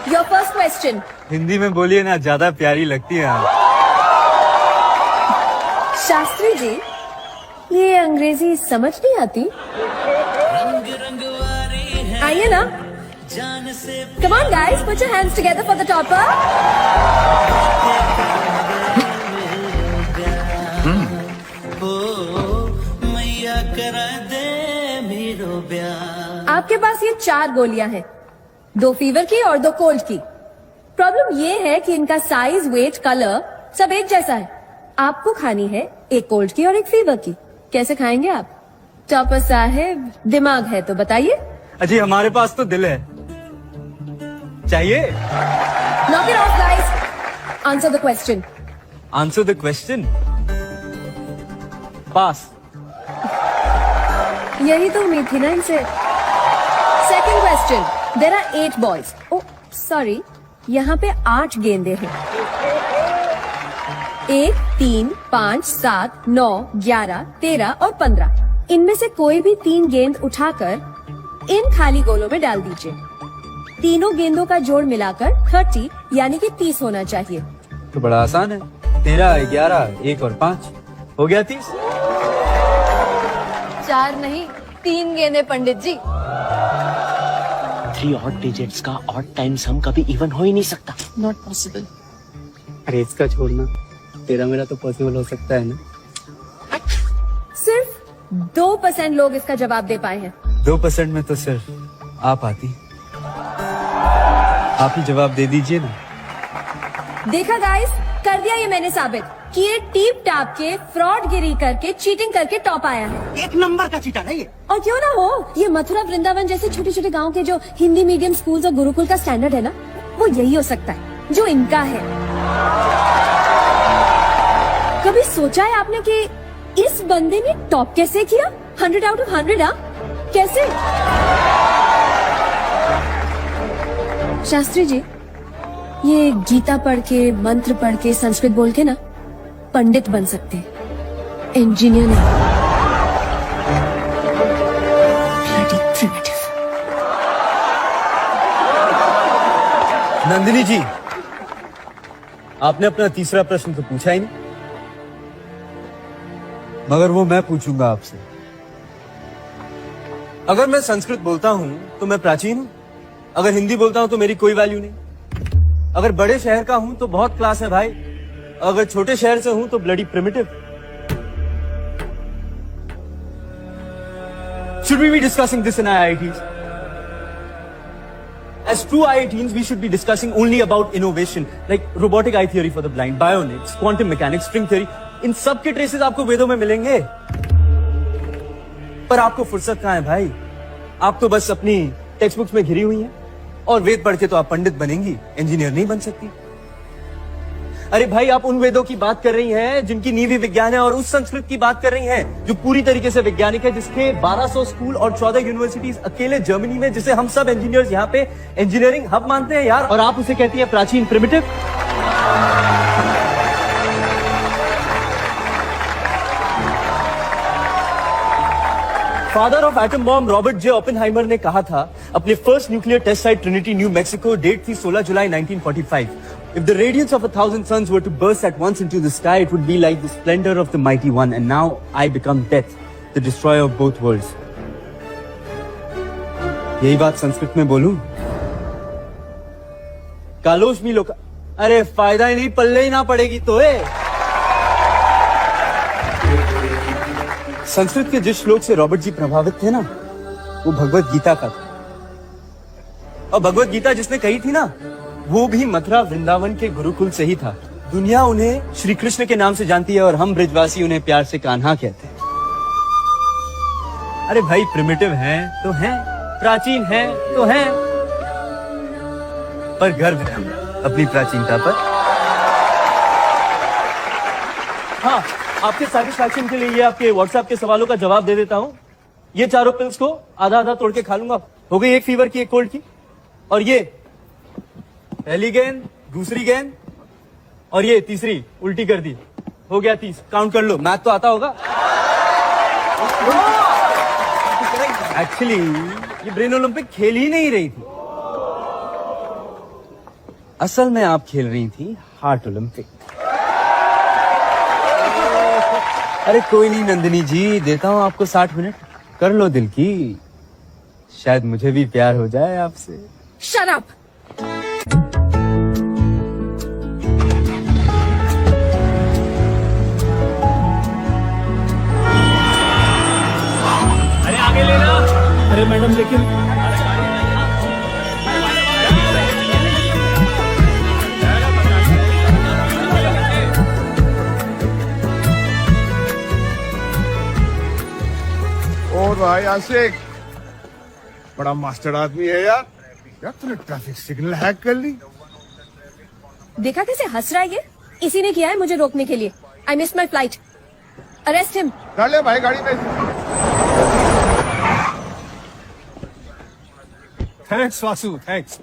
Your first question. Hindi में बोलिए ना, ज्यादा प्यारी लगती है आप। शास्त्री जी, ये अंग्रेजी समझ नहीं आती? आइए ना। Come on guys, put your hands together for the topper. आपके पास ये 4 गोलियां हैं, 2 फीवर की और 2 कोल्ड की। प्रॉब्लम ये है कि इनका साइज, वेट, कलर सब एक जैसा है। आपको खानी है एक कोल्ड की और एक फीवर की। कैसे खाएंगे आप? टॉपर साहब, दिमाग है तो बताइए। अजी हमारे पास तो दिल है, चाहिए? Knock it off, guys. Answer the question. Answer the question. पास। यही तो उम्मीद थी ना इनसे। Second question. There are 8 balls. Oh, sorry. यहाँ पे 8 गेंदे हैं। 1, 3, 5, 7, 9, 11, 13 और 15। इनमें से कोई भी 3 गेंद उठाकर इन खाली गोलों में डाल दीजिए। तीनों गेंदों का जोड़ मिलाकर 30 यानी कि 30 होना चाहिए। तो बड़ा आसान है, 13, 11, 1 और 5 हो गया 30। 4 नहीं, 3 गेंदे पंडित जी। 3 ऑड डिजिट्स का ऑड टाइम सम कभी इवन हो ही नहीं सकता। Not possible. अरे इसका छोड़ना, तेरा मेरा तो पॉसिबल हो सकता है ना। सिर्फ 2% लोग इसका जवाब दे पाए हैं। 2% में तो सिर्फ आप आती। आप ही जवाब दे दीजिए ना। देखा गाइस, कर दिया ये मैंने साबित कि ये टीप टाप के फ्रॉड गिरी करके चीटिंग करके टॉप आया है। 1 नंबर का चीटर है ये। और क्यों ना हो, ये मथुरा वृंदावन जैसे छोटे छोटे गांव के जो हिंदी मीडियम स्कूल्स और गुरुकुल का स्टैंडर्ड है ना, वो यही हो सकता है जो इनका है। कभी सोचा है आपने कि इस बंदे ने टॉप कैसे किया? 100 आउट ऑफ 100। हाँ, कैसे? शास्त्री जी, ये गीता पढ़ के, मंत्र पढ़ के, संस्कृत बोल के ना पंडित बन सकते हैं, इंजीनियर नहीं। Bloody primitive. नंदिनी जी, आपने अपना तीसरा प्रश्न तो पूछा ही नहीं, मगर वो मैं पूछूंगा आपसे। अगर मैं संस्कृत बोलता हूं तो मैं प्राचीन हूं, अगर हिंदी बोलता हूं तो मेरी कोई वैल्यू नहीं। अगर बड़े शहर का हूं तो बहुत क्लास है भाई, अगर छोटे शहर से हूं तो bloody primitive. Should we be discussing this in IITs? As true IITians, we should be discussing only about innovation, like robotic eye theory for the blind, bionics, quantum mechanics, string theory. इन सब के traces आपको वेदों में मिलेंगे, पर आपको फुर्सत कहां है भाई? आप तो बस अपनी टेक्स्ट बुक्स में घिरी हुई हैं, और वेद पढ़ के तो आप पंडित बनेंगी, इंजीनियर नहीं बन सकती। अरे भाई, आप उन वेदों की बात कर रही हैं जिनकी नींव ही विज्ञान है, और उस संस्कृत की बात कर रही हैं जो पूरी तरीके से वैज्ञानिक है, जिसके 1200 स्कूल और 14 यूनिवर्सिटीज अकेले जर्मनी में, जिसे हम सब इंजीनियर्स यहाँ पे इंजीनियरिंग हब मानते हैं यार, और आप उसे कहती हैं प्राचीन, primitive. Father of atom bomb Robert J Oppenheimer ने कहा था अपने first nuclear test site Trinity, New Mexico, date थी 16 जुलाई 1945। If the radiance of 1,000 suns were to burst at once into the sky, it would be like the splendor of the mighty one. And now I become death, the destroyer of both worlds. यही बात संस्कृत में बोलूं? कालोश मी लोका, अरे फायदा ही नहीं, पल्ले ही ना पड़ेगी तो संस्कृत के जिस श्लोक से रॉबर्ट जी प्रभावित थे ना, वो भगवत गीता का था। और भगवत गीता जिसने कही थी ना, वो भी मथुरा वृंदावन के गुरुकुल से ही था। दुनिया उन्हें श्री कृष्ण के नाम से जानती है, और हम ब्रजवासी उन्हें प्यार से कान्हा कहते हैं। अरे भाई, प्रिमिटिव हैं तो हैं, प्राचीन हैं तो हैं, पर गर्व है हमें अपनी प्राचीनता पर। हाँ, आपके सेटिस्फैक्शन के लिए ये आपके व्हाट्सएप के सवालों का जवाब दे देता हूँ। ये चारों पिल्स को आधा आधा तोड़ के खा लूंगा। हो गई एक फीवर की, एक कोल्ड की, और ये पहली गेंद, दूसरी गेंद, और ये तीसरी उल्टी कर दी, हो गया 30। काउंट कर लो, मैथ तो आता होगा। एक्चुअली ये ब्रेन ओलंपिक खेल ही नहीं रही थी, असल में आप खेल रही थी हार्ट ओलंपिक। अरे कोई नहीं नंदिनी जी, देता हूँ आपको 60 मिनट, कर लो दिल की, शायद मुझे भी प्यार हो जाए आपसे। Shut up. अरे आगे लेना। अरे मैडम लेकिन और भाई आशिक बड़ा मास्टर आदमी है यार। यार तूने ट्रैफिक सिग्नल हैक कर ली। देखा कैसे हंस रहा है ये? इसी ने किया है मुझे रोकने के लिए। I miss my flight. Arrest him. डाल ले भाई गाड़ी में। Thanks Vasu, thanks.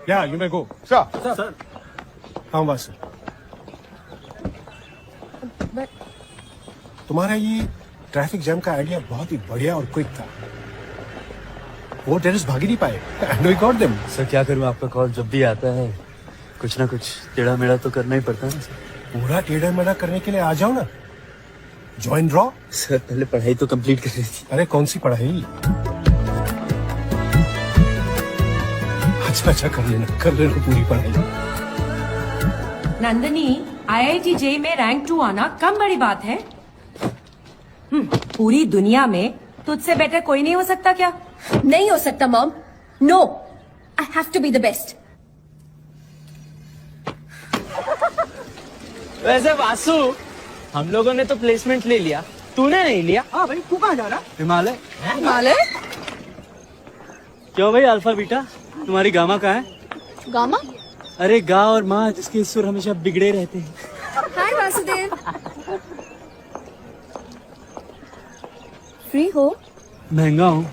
या यू मे गो। सर हाँ वासु, तुम्हारा ये ट्रैफिक जैम का आइडिया बहुत ही बढ़िया और क्विक था। वो टेररिस्ट भाग ही नहीं पाए and we got them. Sir क्या करूँ, आपका कॉल जब भी आता है कुछ ना कुछ टेढ़ा मेढ़ा तो करना ही पड़ता है सर। पूरा टेढ़ा मेढ़ा करने के लिए आ जाओ ना, ज्वाइन रॉ। सर पहले पढ़ाई तो कंप्लीट कर रही थी। अरे कौन सी पढ़ाई? अच्छा कर लेना पूरी पढ़ाई। नंदनी, IIT JEE में रैंक 2 आना कम बड़ी बात है। पूरी दुनिया में तुझसे बेटर कोई नहीं हो सकता क्या? नहीं हो सकता mom. No, I have to be the best. वैसे वासु, हम लोगों ने तो प्लेसमेंट ले लिया, तूने नहीं लिया। हाँ भाई, तू कहाँ जा रहा? हिमालय। हिमालय? क्यों भाई अल्फा बीटा, तुम्हारी गामा कहाँ है? गामा? अरे गा और माँ जिसके सुर हमेशा बिगड़े रहते हैं। हाय वासुदेव। फ्री हो? महंगा हूँ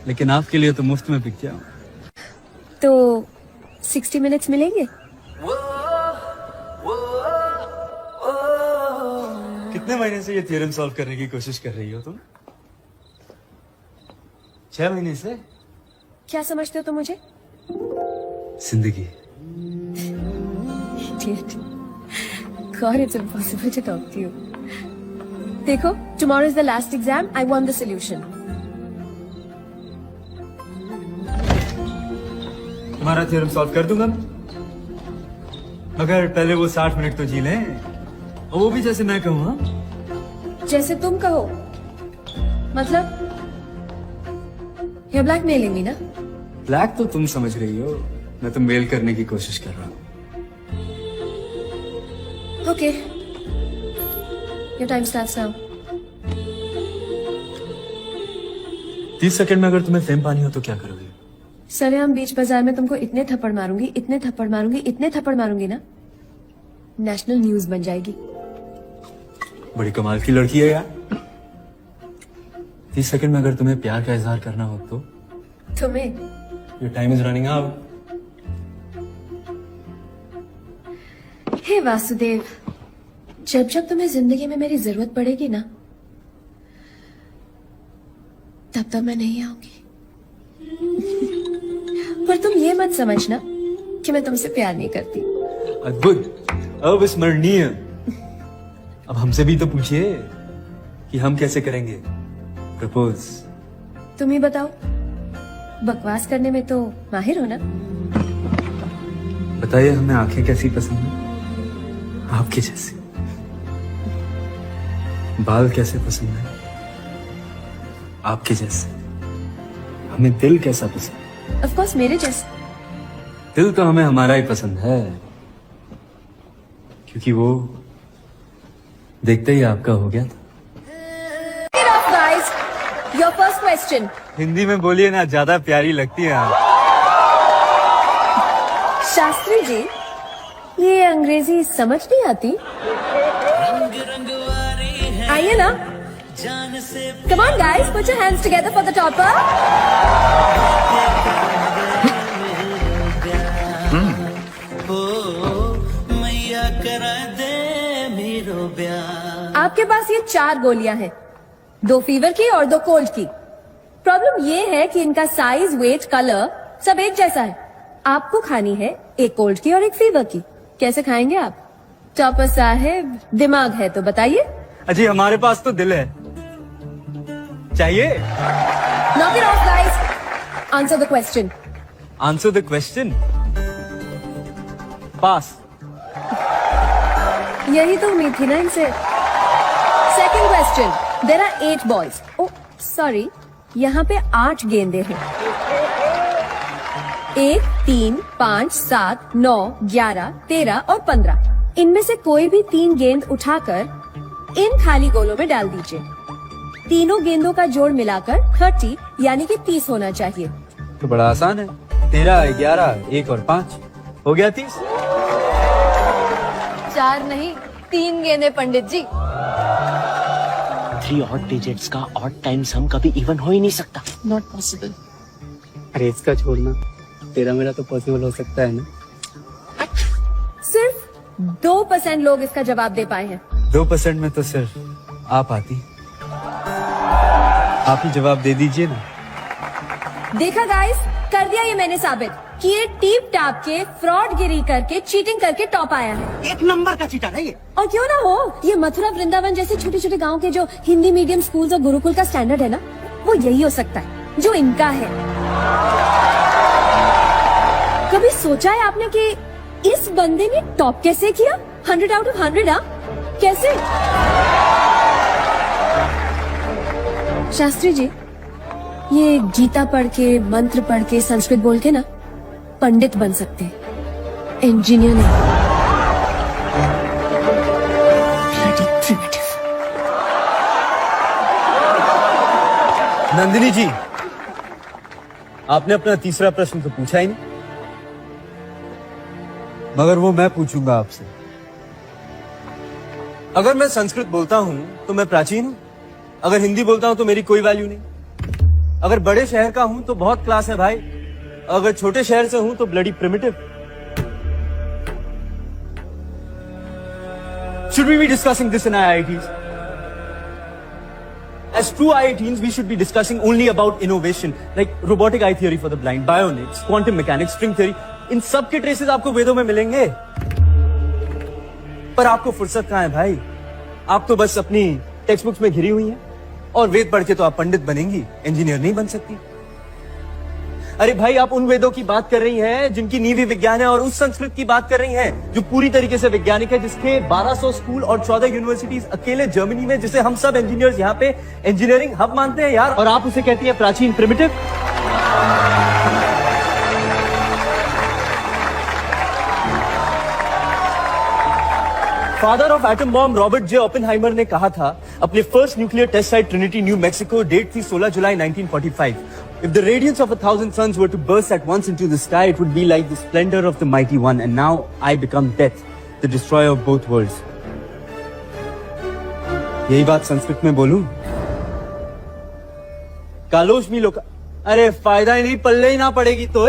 लेकिन आपके लिए तो मुफ्त में बिक जाऊं। तो 60 मिनट्स मिलेंगे? कितने महीने से ये थ्योरम सॉल्व करने की कोशिश कर रही हो तुम? 6 महीने से? क्या समझते हो तुम मुझे? जिंदगी। Idiot. God, it's impossible to talk to you. देखो, tomorrow is the last exam. I want the solution. तुम्हारा थ्योरम सॉल्व कर दूंगा मैं, मगर पहले वो 60 मिनट तो जी लें, और वो भी जैसे मैं कहूँ। हाँ? जैसे तुम कहो। मतलब you're blackmailing me ना? ब्लैक तो तुम समझ रही हो, मैं तो मेल करने की कोशिश कर रहा हूँ। Okay. Your time starts now. 30 second में अगर तुम्हें फेम पानी हो तो क्या करोगे? सरेआम बीच बाजार में तुमको इतने थप्पड़ मारूंगी, इतने थप्पड़ मारूंगी, इतने थप्पड़ मारूंगी ना, नेशनल न्यूज बन जाएगी। बड़ी कमाल की लड़की है यार। 30 सेकंड में अगर तुम्हें प्यार का इजहार करना हो तो? तुम्हें? Your time is running out. हे वासुदेव, जब जब तुम्हें जिंदगी में मेरी जरूरत पड़ेगी ना, तब तब मैं नहीं आऊंगी। पर तुम ये मत समझना कि मैं तुमसे प्यार नहीं करती। अद्भुत, अविस्मरणीय। अब हमसे भी तो पूछिए कि हम कैसे करेंगे प्रपोज। तुम ही बताओ, बकवास करने में तो माहिर हो ना? बताइए हमें आंखें कैसी पसंद है? आपके जैसे। बाल कैसे पसंद है? आपके जैसे। हमें दिल कैसा पसंद है? ऑफ कोर्स मेरे जैसे। दिल तो हमें हमारा ही पसंद है, क्योंकि वो देखते ही आपका हो गया था। Enough, guys. Your first question. Hindi में बोलिए ना, ज्यादा प्यारी लगती है आप। शास्त्री जी, ये अंग्रेजी समझ नहीं आती? आइए ना। Come on, guys, put your hands together for the topper. आपके पास ये 4 गोलियां हैं, 2 फीवर की और 2 कोल्ड की। प्रॉब्लम ये है कि इनका साइज, वेट, कलर सब एक जैसा है। आपको खानी है एक कोल्ड की और एक फीवर की। कैसे खाएंगे आप? टॉपर साहब, दिमाग है तो बताइए। अजी हमारे पास तो दिल है, चाहिए? Knock it off, guys. Answer the question. Answer the question. Pass. यही तो उम्मीद थी ना इनसे। Second question, there are 8 balls. Oh sorry, यहाँ पे 8 गेंदे हैं। 1, 3, 5, 7, 9, 11, 13 और 15। इनमें से कोई भी 3 गेंद उठाकर इन खाली गोलों में डाल दीजिए। तीनों गेंदों का जोड़ मिलाकर 30 यानी कि 30 होना चाहिए। तो बड़ा आसान है, 13, 11, 1 और 5 हो गया 30। 4 नहीं, 3 गेंदे पंडित जी। 3 ऑड डिजिट्स का ऑड टाइम सम कभी इवन हो ही नहीं सकता। Not possible. अरे इसका छोड़ना, तेरा मेरा तो पॉसिबल हो सकता है ना। सिर्फ 2% लोग इसका जवाब दे पाए हैं। 2% में तो सिर्फ आप आती। आप ही जवाब दे दीजिए ना। देखा गाइस, कर दिया ये मैंने साबित कि ये टीप टाप के फ्रॉड गिरी करके चीटिंग करके टॉप आया है। एक नंबर का चीटा है ये। और क्यों ना हो, ये मथुरा वृंदावन जैसे छोटे छोटे गांव के जो हिंदी मीडियम स्कूल्स और गुरुकुल का स्टैंडर्ड है ना, वो यही हो सकता है जो इनका है। कभी सोचा है आपने कि इस बंदे ने टॉप कैसे किया? 100 out of 100। हाँ, कैसे? शास्त्री जी, ये गीता पढ़ के, मंत्र पढ़ के, संस्कृत बोल के ना पंडित बन सकते हैं, इंजीनियर नहीं। Bloody primitive। नंदिनी जी, आपने अपना तीसरा प्रश्न तो पूछा ही नहीं, मगर वो मैं पूछूंगा आपसे। अगर मैं संस्कृत बोलता हूं तो मैं प्राचीन हूं, अगर हिंदी बोलता हूं तो मेरी कोई वैल्यू नहीं, अगर बड़े शहर का हूं तो बहुत क्लास है भाई, अगर छोटे शहर से हूं तो bloody primitive. Should we be discussing this in IITs? As true IITs, we should be discussing only about innovation, like robotic eye theory for the blind, bionics, quantum mechanics, string theory. इन सब के traces आपको वेदों में मिलेंगे, पर आपको फुर्सत कहां है भाई? आप तो बस अपनी टेक्स्ट बुक्स में घिरी हुई हैं, और वेद पढ़ के तो आप पंडित बनेंगी, इंजीनियर नहीं बन सकती। अरे भाई, आप उन वेदों की बात कर रही हैं जिनकी नींव ही विज्ञान है, और उस संस्कृत की बात कर रही हैं जो पूरी तरीके से वैज्ञानिक है, जिसके 1200 स्कूल और 14 यूनिवर्सिटीज अकेले जर्मनी में, जिसे हम सब इंजीनियर्स यहाँ पे इंजीनियरिंग हब मानते हैं यार, और आप उसे कहती है प्राचीन, primitive. Father of atom bomb Robert J Oppenheimer ने कहा था अपने first nuclear test site Trinity New Mexico, date थी 16 जुलाई 1945। If the radiance of 1,000 suns were to burst at once into the sky, it would be like the splendor of the mighty one. And now I become death, the destroyer of both worlds. यही बात संस्कृत में बोलूं? कालोश मी लोका। अरे फायदा ही नहीं, पल्ले ही ना पड़ेगी तो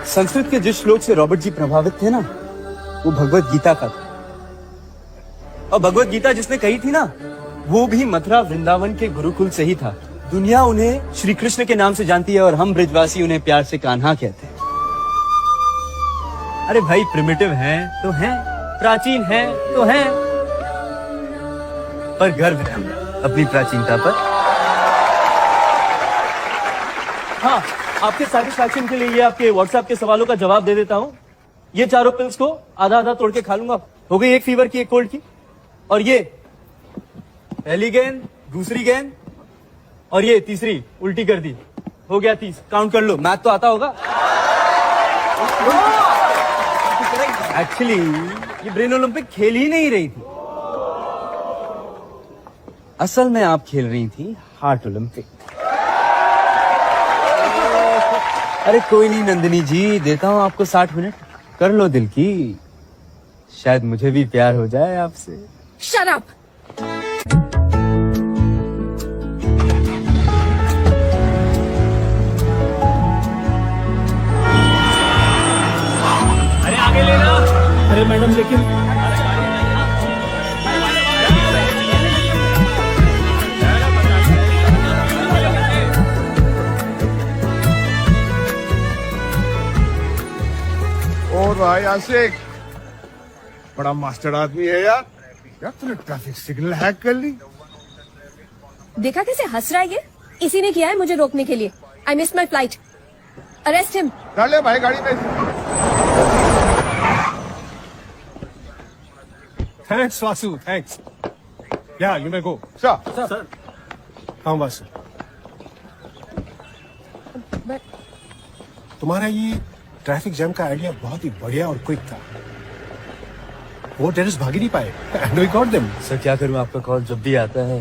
संस्कृत के जिस श्लोक से रॉबर्ट जी प्रभावित थे ना, वो भगवत गीता का था। और भगवत गीता जिसने कही थी ना, वो भी मथुरा वृंदावन के गुरुकुल से ही था। दुनिया उन्हें श्री कृष्ण के नाम से जानती है, और हम ब्रिजवासी उन्हें प्यार से कान्हा कहते हैं। अरे भाई, प्रिमिटिव हैं तो हैं, प्राचीन हैं तो हैं, पर गर्व है अपनी प्राचीनता पर। हाँ, आपके सेटिस्फैक्शन के लिए ये आपके व्हाट्सएप के सवालों का जवाब दे देता हूं। ये चारों पिल्स को आधा आधा तोड़ के खा लूंगा। हो गई एक फीवर की, एक कोल्ड की, और ये पहली गेंद, दूसरी गेंद, और ये तीसरी उल्टी कर दी। हो गया 30। काउंट कर लो, मैथ तो आता होगा। एक्चुअली ये ब्रेन ओलंपिक खेल ही नहीं रही थी, असल में आप खेल रही थी हार्ट ओलंपिक। अरे कोई नहीं नंदिनी जी, देता हूं आपको 60 मिनट, कर लो दिल की, शायद मुझे भी प्यार हो जाए आपसे। Shut up! अरे आगे लेना। अरे मैडम, लेकिन भाई आशिक, बड़ा मास्टर आदमी है यार। यार तूने ट्रैफिक सिग्नल हैक कर ली। देखा कैसे हंस रहा है ये? इसी ने किया है मुझे रोकने के लिए। I miss my flight. Arrest him. डाल ले भाई गाड़ी में। Thanks, Vasu. Thanks. Yeah, you may go. Sir हाँ वासु, तुम्हारा ये ट्रैफिक जैम का आइडिया बहुत ही बढ़िया और क्विक था। वो टेररिस्ट भाग ही नहीं पाए and we got them. Sir क्या करूं, आपका कॉल जब भी आता है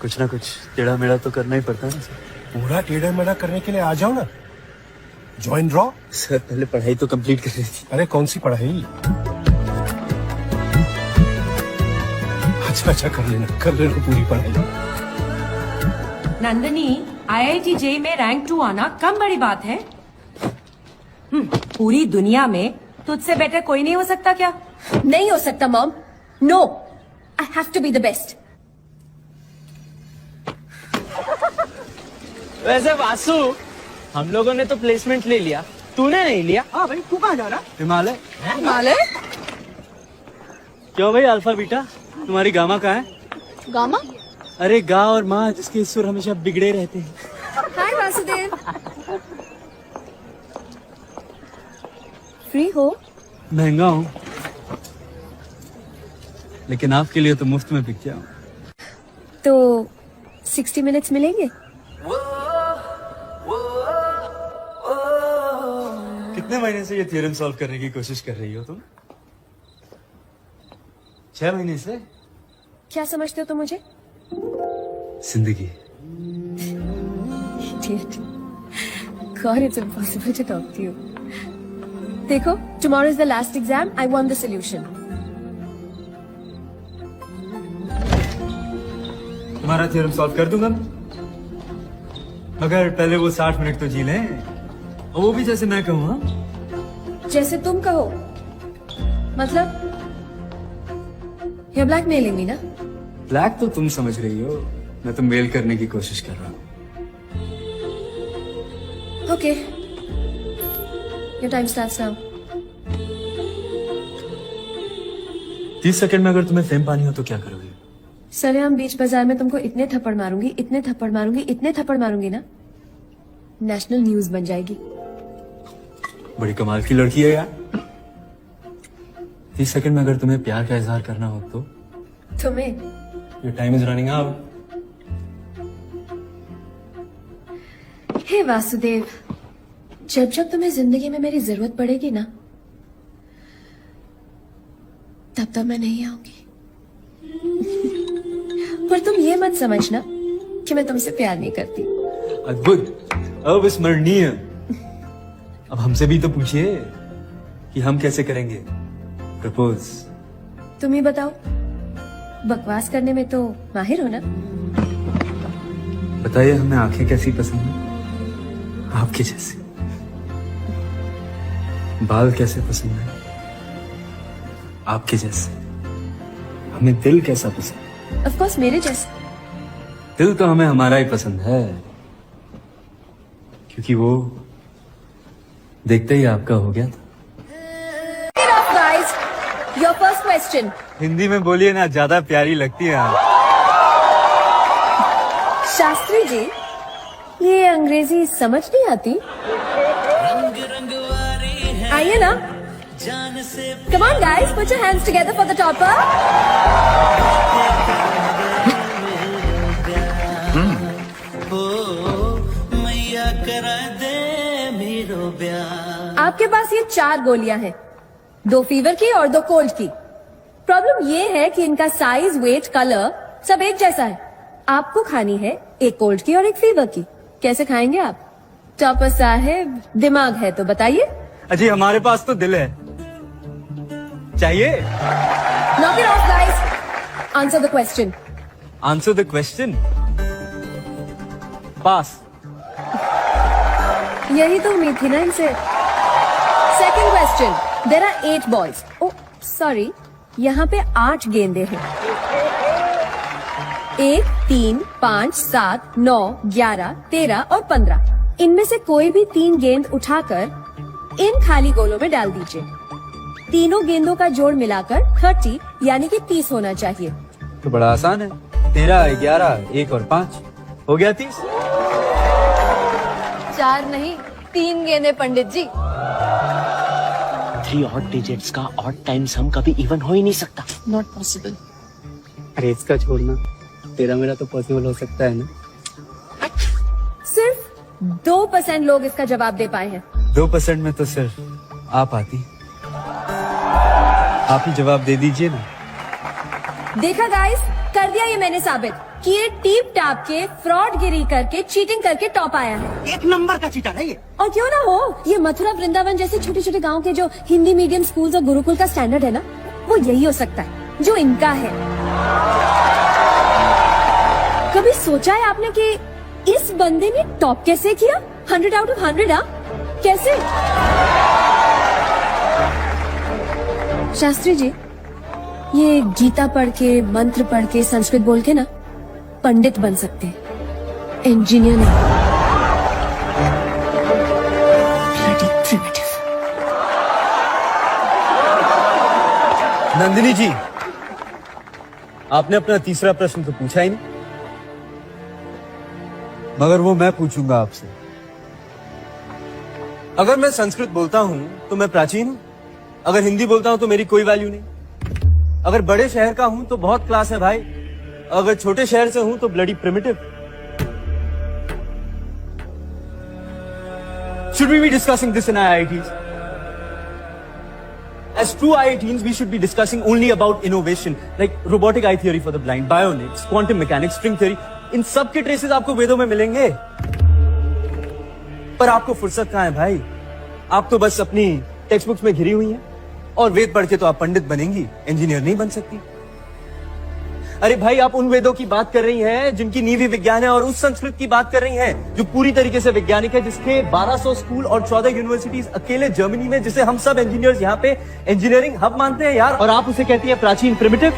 कुछ ना कुछ टेढ़ा मेढ़ा तो करना ही पड़ता है ना सर। पूरा टेढ़ा मेढ़ा करने के लिए आ जाओ ना, ज्वाइन रॉ। सर पहले पढ़ाई तो कंप्लीट कर रही थी। अरे कौन सी पढ़ाई? अच्छा कर लेना पूरी पढ़ाई। नंदनी, IIT JEE में रैंक 2 आना कम बड़ी बात है। पूरी दुनिया में तुझसे बेटर कोई नहीं हो सकता क्या? नहीं हो सकता mom. No, I have to be the best. वैसे वासु, हम लोगों ने तो प्लेसमेंट ले लिया, तूने नहीं लिया। हाँ भाई, तू कहाँ जा रहा? हिमालय। हिमालय? क्यों भाई अल्फा बीटा, तुम्हारी गामा कहाँ है? गामा? अरे गा और माँ जिसके सुर हमेशा बिगड़े रहते हैं। हाय वासुदेव। फ्री हो? महंगा हूँ लेकिन आपके लिए तो मुफ्त में बिक जाऊं। तो 60 मिनट्स मिलेंगे? कितने महीने से ये थ्योरम सॉल्व करने की कोशिश कर रही हो तुम? 6 महीने से? क्या समझते हो तुम मुझे? जिंदगी। Idiot. God, it's impossible to talk to you. देखो, tomorrow is the last exam. I want the solution. तुम्हारा थ्योरम सॉल्व कर दूंगा मगर पहले वो 60 मिनट तो जी लें, और वो भी जैसे मैं कहूँ। हाँ? जैसे तुम कहो। मतलब you're blackmailing me ना? ब्लैक तो तुम समझ रही हो, मैं तो मेल करने की कोशिश कर रहा हूँ। Okay. Your time starts now. 30 second में अगर तुम्हें फेम पानी हो तो क्या करोगे? सरेआम बीच बाजार में तुमको इतने थप्पड़ मारूंगी ना, नेशनल न्यूज बन जाएगी। बड़ी कमाल की लड़की है यार। 30 सेकंड में अगर तुम्हें प्यार का इजहार करना हो तो? तुम्हें? Your time is running out. हे वासुदेव, जब तुम्हें जिंदगी में मेरी जरूरत पड़ेगी ना, तब मैं नहीं आऊंगी। पर तुम ये मत समझना कि मैं तुमसे प्यार नहीं करती। अद्भुत, अविस्मरणीय। अब हमसे भी तो पूछिए कि हम कैसे करेंगे प्रपोज। तुम ही बताओ, बकवास करने में तो माहिर हो ना? बताइए हमें आंखें कैसी पसंद है? आपके जैसे। बाल कैसे पसंद है? आपके जैसे। हमें दिल कैसा पसंद है? ऑफ कोर्स मेरे जैसे। दिल तो हमें हमारा ही पसंद है, क्योंकि वो देखते ही आपका हो गया था। Enough, guys. Your first question. Hindi में बोलिए ना, ज्यादा प्यारी लगती है आप। शास्त्री जी, ये अंग्रेजी समझ नहीं आती? आइए ना। Come on, guys, put your hands together for the topper. आपके पास ये 4 गोलियां हैं, 2 फीवर की और 2 कोल्ड की। प्रॉब्लम ये है कि इनका साइज, वेट, कलर सब एक जैसा है। आपको खानी है एक कोल्ड की और एक फीवर की। कैसे खाएंगे आप? टॉपर साहब, दिमाग है तो बताइए। अजी हमारे पास तो दिल है, चाहिए? Knock it off, guys. Answer the question. Answer the question. Pass. यही तो उम्मीद थी ना इनसे। Second question. There are 8 balls. Oh, sorry. यहाँ पे 8 गेंदे हैं। 1, 3, 5, 7, 9, 11, 13 और 15। इनमें से कोई भी 3 गेंद उठाकर इन खाली गोलों में डाल दीजिए। तीनों गेंदों का जोड़ मिलाकर 30 यानी कि 30 होना चाहिए। तो बड़ा आसान है, 13, 11, 1 और 5 हो गया 30। 4 नहीं 3 गेंदे पंडित जी। 3 ऑड डिजिट्स का ऑड टाइम्स हम कभी इवन हो ही नहीं सकता। Not possible. अरे इसका छोड़ना, तेरा मेरा तो पॉसिबल हो सकता है ना। सिर्फ 2% लोग इसका जवाब दे पाए हैं। 2% में तो सिर्फ आप आती, आप ही जवाब दे दीजिए ना। देखा गाइस, कर दिया ये मैंने साबित कि ये टीप टाप के फ्रॉड गिरी करके चीटिंग करके टॉप आया है। 1 नंबर का चीटर है ये। और क्यों ना हो, ये मथुरा वृंदावन जैसे छोटे छोटे गांव के जो हिंदी मीडियम स्कूल्स और गुरुकुल का स्टैंडर्ड है ना, वो यही हो सकता है जो इनका है। कभी सोचा है आपने कि इस बंदे ने टॉप कैसे किया? 100 आउट ऑफ 100। कैसे? शास्त्री जी, ये गीता पढ़ के, मंत्र पढ़ के, संस्कृत बोल के ना पंडित बन सकते हैं, इंजीनियर नहीं। Bloody primitive। नंदिनी जी, आपने अपना तीसरा प्रश्न तो पूछा ही नहीं। मगर वो मैं पूछूंगा आपसे। अगर मैं संस्कृत बोलता हूं तो मैं प्राचीन हूं, अगर हिंदी बोलता हूं तो मेरी कोई वैल्यू नहीं। अगर बड़े शहर का हूं तो बहुत क्लास है भाई, अगर छोटे शहर से हूं तो bloody primitive. Should we be discussing this in IITs? As true IITians, we should be discussing only about innovation, like robotic eye theory for the blind, bionics, quantum mechanics, string theory. इन सब के traces आपको वेदों में मिलेंगे, पर आपको फुर्सत कहां है भाई? आप तो बस अपनी टेक्स्ट बुक्स में घिरी हुई हैं, और वेद पढ़ के तो आप पंडित बनेंगी, इंजीनियर नहीं बन सकती। अरे भाई, आप उन वेदों की बात कर रही हैं जिनकी नींव ही विज्ञान है, और उस संस्कृत की बात कर रही हैं जो पूरी तरीके से वैज्ञानिक है, जिसके 1200 स्कूल और 14 यूनिवर्सिटीज अकेले जर्मनी में, जिसे हम सब इंजीनियर्स यहाँ पे इंजीनियरिंग हब मानते हैं यार, और आप उसे कहती है प्राचीन, primitive.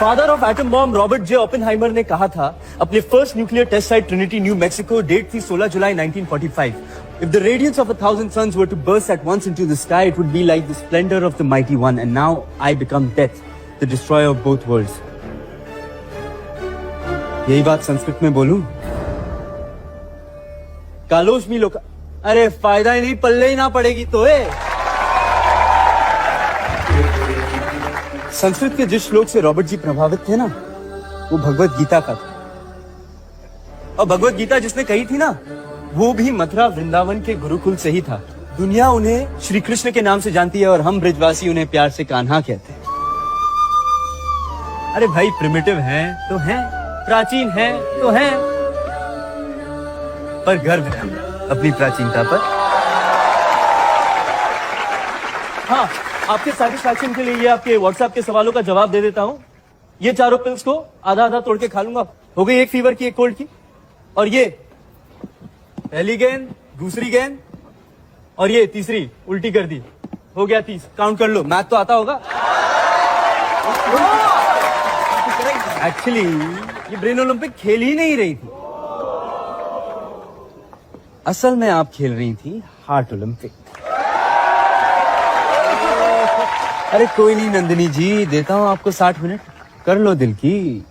Father of atom bomb Robert J Oppenheimer ने कहा था अपने first nuclear test site Trinity New Mexico, date थी 16 जुलाई 1945। If the radiance of 1,000 suns were to burst at once into the sky, it would be like the splendor of the mighty one. And now I become death, the destroyer of both worlds. यही बात संस्कृत में बोलूं? कालोश मी लोका। अरे फायदा ही नहीं, पल्ले ही ना पड़ेगी तो संस्कृत के जिस श्लोक से रॉबर्ट जी प्रभावित थे ना, वो भगवत गीता का था। और भगवत गीता जिसने कही थी ना, वो भी मथुरा वृंदावन के गुरुकुल से ही था। दुनिया उन्हें श्री कृष्ण के नाम से जानती है, और हम ब्रजवासी उन्हें प्यार से कान्हा कहते हैं। अरे भाई, प्रिमिटिव हैं तो हैं, प्राचीन हैं तो हैं, पर गर्व है अपनी प्राचीनता पर। हाँ, आपके सेटिस्फैक्शन के लिए ये आपके व्हाट्सएप के सवालों का जवाब दे देता हूं। ये चारों पिल्स को आधा आधा तोड़ के खा लूंगा। हो गई एक फीवर की, एक कोल्ड की, और ये पहली गेंद, दूसरी गेंद, और ये तीसरी उल्टी कर दी। हो गया 30। काउंट कर लो, मैथ तो आता होगा। एक्चुअली ये ब्रेन ओलंपिक खेल ही नहीं रही थी, असल में आप खेल रही थी हार्ट ओलंपिक। अरे कोई नहीं नंदिनी जी, देता हूं आपको 60 मिनट, कर लो दिल की,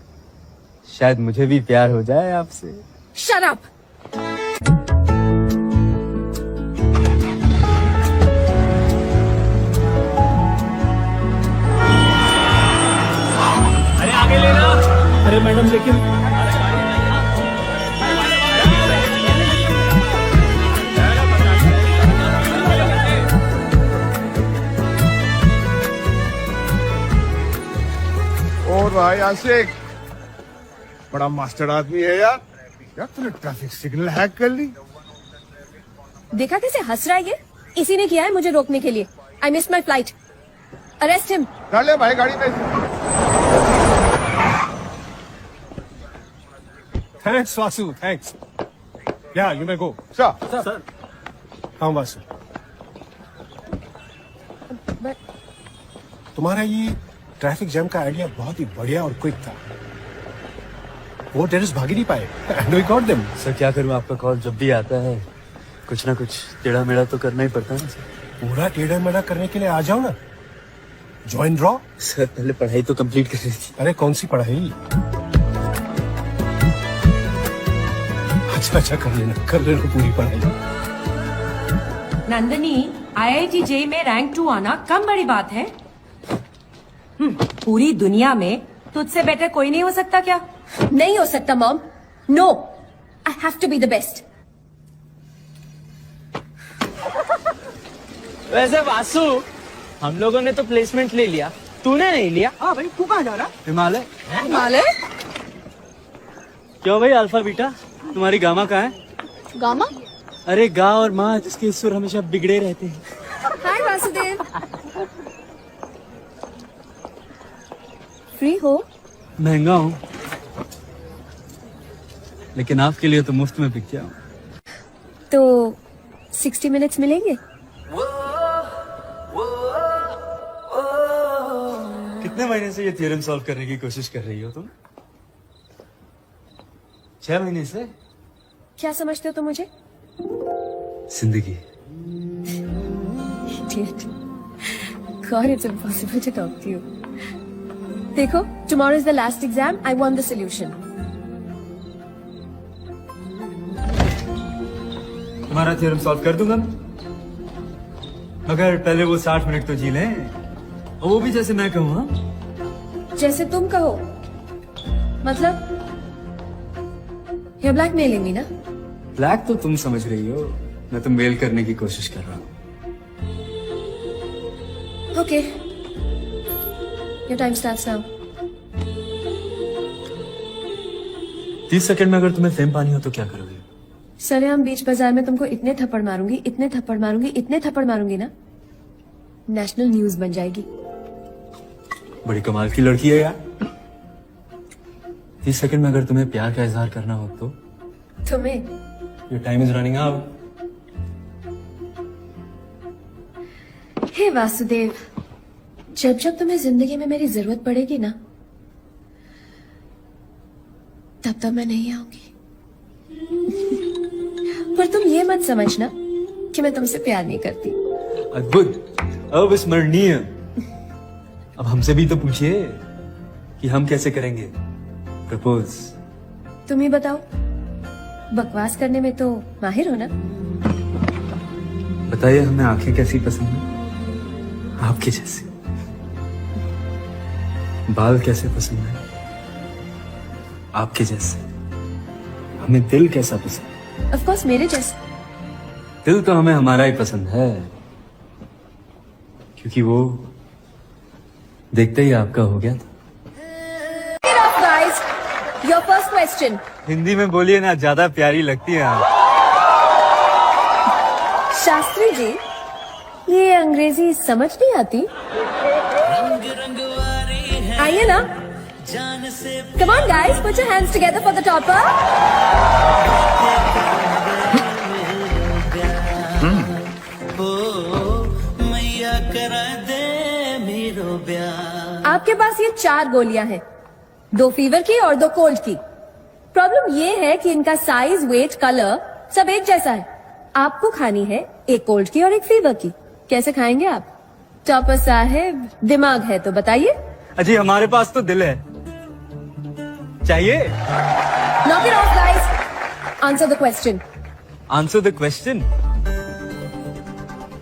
शायद मुझे भी प्यार हो जाए आपसे। Shut up. अरे आगे लेना। अरे मैडम, लेकिन और भाई आशिक, बड़ा मास्टर आदमी है यार। यार तूने ट्रैफिक सिग्नल हैक कर ली। देखा कैसे हंस रहा है ये? इसी ने किया है मुझे रोकने के लिए। I miss my flight. Arrest him. डाले भाई गाड़ी में। Thanks, Vasu. Thanks. Yeah, you may go. Sir हाँ वासु, तुम्हारा ये ट्रैफिक जैम का आइडिया बहुत ही बढ़िया और क्विक था। वो टेररिस्ट भाग ही नहीं पाए and we got them. Sir क्या करूं, आपका कॉल जब भी आता है कुछ ना कुछ टेढ़ा मेढ़ा तो करना ही पड़ता है ना सर। पूरा टेढ़ा मेढ़ा करने के लिए आ जाओ ना, ज्वाइन रॉ। सर पहले पढ़ाई तो कंप्लीट कर रही थी। अरे कौन सी पढ़ाई? अच्छा कर लेना पूरी पढ़ाई। नंदनी, IIT JEE में रैंक 2 आना कम बड़ी बात है। पूरी दुनिया में तुझसे बेटर कोई नहीं हो सकता क्या? नहीं हो सकता mom, no, I have to be the best. वैसे वासु, हम लोगों ने तो प्लेसमेंट ले लिया, तूने नहीं लिया। हाँ भाई, तू कहाँ जा रहा? हिमालय। हिमालय? क्यों भाई अल्फा बीटा, तुम्हारी गामा कहाँ है? गामा? अरे गा और माँ जिसके सुर हमेशा बिगड़े रहते हैं। हाय वासुदेव। फ्री हो? महंगा हूँ लेकिन आपके लिए तो मुफ्त में बिक गया हूँ। तो 60 मिनट्स मिलेंगे? कितने महीने से ये थ्योरम सॉल्व करने की कोशिश कर रही हो तुम? 6 महीने से? क्या समझते हो तुम मुझे? जिंदगी। Idiot. God, it's impossible to talk to you. देखो, tomorrow is the last exam. I want the solution. तुम्हारा थ्योरम सॉल्व कर दूंगा मैं, मगर पहले वो 60 मिनट तो जी लें, और वो भी जैसे मैं कहूँ। हाँ? जैसे तुम कहो। मतलब you're blackmailing me ना? ब्लैक तो तुम समझ रही हो, मैं तो मेल करने की कोशिश कर रहा हूँ। Okay. Your time starts now. 30 second में अगर तुम्हें फेम पानी हो तो क्या करोगे? सरेआम बीच बाजार में तुमको इतने थप्पड़ मारूंगी, इतने थप्पड़ मारूंगी, इतने थप्पड़ मारूंगी ना, नेशनल न्यूज बन जाएगी। बड़ी कमाल की लड़की है यार। 30 सेकंड में अगर तुम्हें प्यार का इजहार करना हो तो? तुम्हें? Your time is running out. हे वासुदेव, जब जब तुम्हें जिंदगी में मेरी जरूरत पड़ेगी ना, तब तब मैं नहीं आऊंगी। पर तुम ये मत समझना कि मैं तुमसे प्यार नहीं करती। अद्भुत, अविस्मरणीय। अब हमसे भी तो पूछिए कि हम कैसे करेंगे प्रपोज। तुम ही बताओ, बकवास करने में तो माहिर हो ना? बताइए हमें आंखें कैसी पसंद है? आपके जैसे। बाल कैसे पसंद है? आपके जैसे। हमें दिल कैसा पसंद है? ऑफ कोर्स मेरे जैसे। दिल तो हमें हमारा ही पसंद है, क्योंकि वो देखते ही आपका हो गया था। Get off, guys. Your first question. Hindi में बोलिए ना, ज्यादा प्यारी लगती है आप। शास्त्री जी, ये अंग्रेजी समझ नहीं आती? आइए ना। Come on, guys, put your hands together for the topper. आपके पास ये 4 गोलियां हैं, 2 फीवर की और 2 कोल्ड की। प्रॉब्लम ये है कि इनका साइज, वेट, कलर सब एक जैसा है। आपको खानी है एक कोल्ड की और एक फीवर की। कैसे खाएंगे आप? टॉपर साहब, दिमाग है तो बताइए। अजी हमारे पास तो दिल है, चाहिए? Knock it off, guys. Answer the question. Answer the question.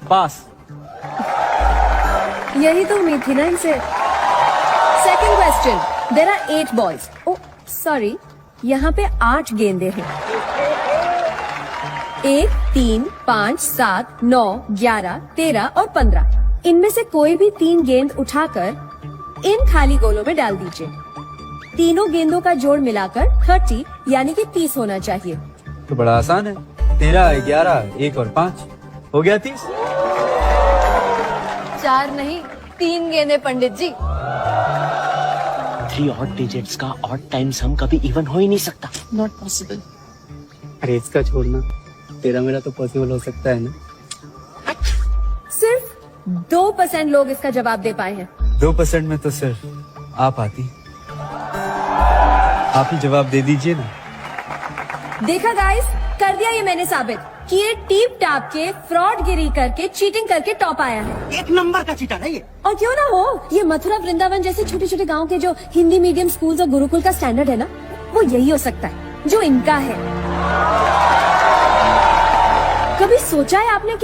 Pass. यही तो उम्मीद थी ना इनसे। Second question. There are 8 balls. Oh, sorry. यहाँ पे 8 गेंदे हैं। 1, 3, 5, 7, 9, 11, 13 और 15। इनमें से कोई भी 3 गेंद उठाकर इन खाली गोलों में डाल दीजिए। तीनों गेंदों का जोड़ मिलाकर 30 यानी कि 30 होना चाहिए। तो बड़ा आसान है, 13, 11, 1 और 5 हो गया 30। 4 नहीं, 3 गेंदे पंडित जी। 3 ऑड डिजिट्स का ऑड टाइम सम कभी इवन हो ही नहीं सकता। Not possible. अरे इसका छोड़ना, तेरा मेरा तो पॉसिबल हो सकता है ना। सिर्फ 2% लोग इसका जवाब दे पाए हैं। 2% में तो सिर्फ आप आती। आप ही जवाब दे दीजिए ना। देखा गाइस, कर दिया ये मैंने साबित कि ये टीप टाप के फ्रॉड गिरी करके चीटिंग करके टॉप आया है। एक नंबर का चीटर है ये। और क्यों ना हो, ये मथुरा वृंदावन जैसे छोटे छोटे गांव के जो हिंदी मीडियम स्कूल्स और गुरुकुल का स्टैंडर्ड है ना, वो यही हो सकता है जो इनका है। कभी सोचा है आपने कि